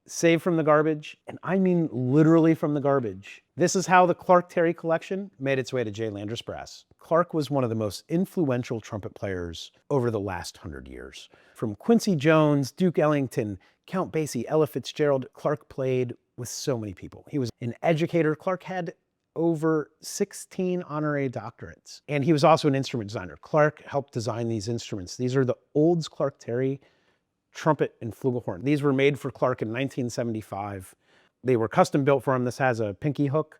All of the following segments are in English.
saved from the garbage, and I mean literally from the garbage. This is how the Clark Terry collection made its way to J. Landress Brass. Clark was one of the most influential trumpet players over the last 100 years. From Quincy Jones, Duke Ellington, Count Basie, Ella Fitzgerald, Clark played with so many people. He was an educator. Clark had over 16 honorary doctorates. And he was also an instrument designer. Clark helped design these instruments. These are the Olds Clark Terry trumpet and flugelhorn. These were made for Clark in 1975. They were custom built for him. This has a pinky hook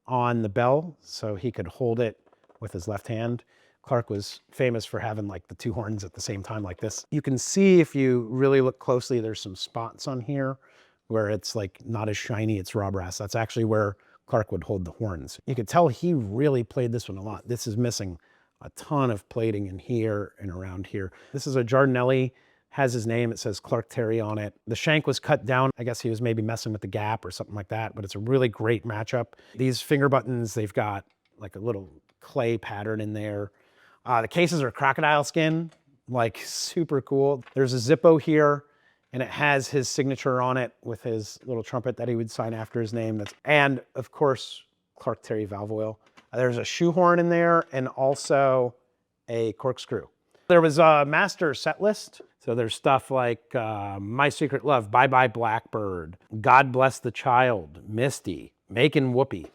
on the bell so he could hold it with his left hand. Clark was famous for having like the two horns at the same time like this. You can see if you really look closely, there's some spots on here where it's like not as shiny, it's raw brass. That's actually where Clark would hold the horns. You could tell he really played this one a lot. This is missing a ton of plating in here and around here. This is a Giardinelli, has his name, it says Clark Terry on it. The shank was cut down. I guess he was maybe messing with the gap or something like that, but it's a really great matchup. These finger buttons, they've got like a little clay pattern in there. The cases are crocodile skin, like super cool. There's a Zippo here, and it has his signature on it with his little trumpet that he would sign after his name. And of course, Clark Terry valve oil. There's a shoehorn in there and also a corkscrew. There was a master set list. So there's stuff like My Secret Love, Bye Bye Blackbird, God Bless the Child, Misty, Makin' Whoopee.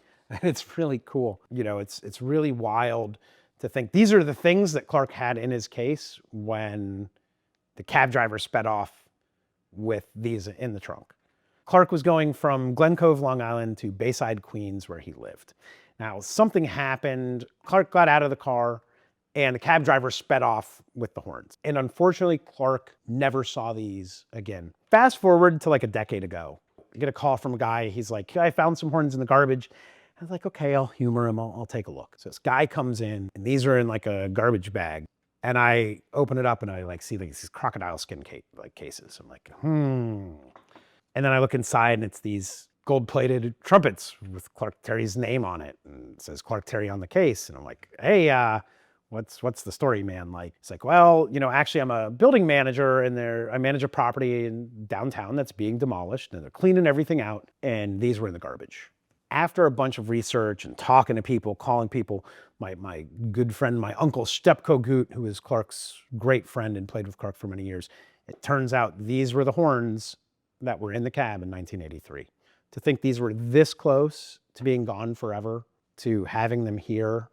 It's really cool. You know, it's really wild to think these are the things that Clark had in his case when the cab driver sped off with these in the trunk. Clark was going from Glen Cove, Long Island to Bayside, Queens, where he lived. Now, something happened. Clark got out of the car and the cab driver sped off with the horns. And unfortunately, Clark never saw these again. Fast forward to like a decade ago. I get a call from a guy. He's like, I found some horns in the garbage. I was like, okay, I'll humor him. I'll take a look. So this guy comes in and these are in like a garbage bag. And I open it up and I like see like these crocodile skin cases. I'm like, And then I look inside and it's these gold-plated trumpets with Clark Terry's name on it. And it says Clark Terry on the case. And I'm like, hey, what's the story, man? Like, it's like, well, you know, actually I'm a building manager and I manage a property in downtown that's being demolished and they're cleaning everything out. And these were in the garbage. After a bunch of research and talking to people, calling people, my good friend, my uncle Stepko Goot, who is Clark's great friend and played with Clark for many years, it turns out these were the horns that were in the cab in 1983. To think these were this close to being gone forever, to having them here,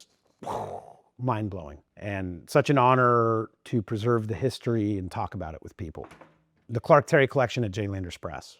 mind-blowing. And such an honor to preserve the history and talk about it with people. The Clark Terry collection at J. Landress Brass.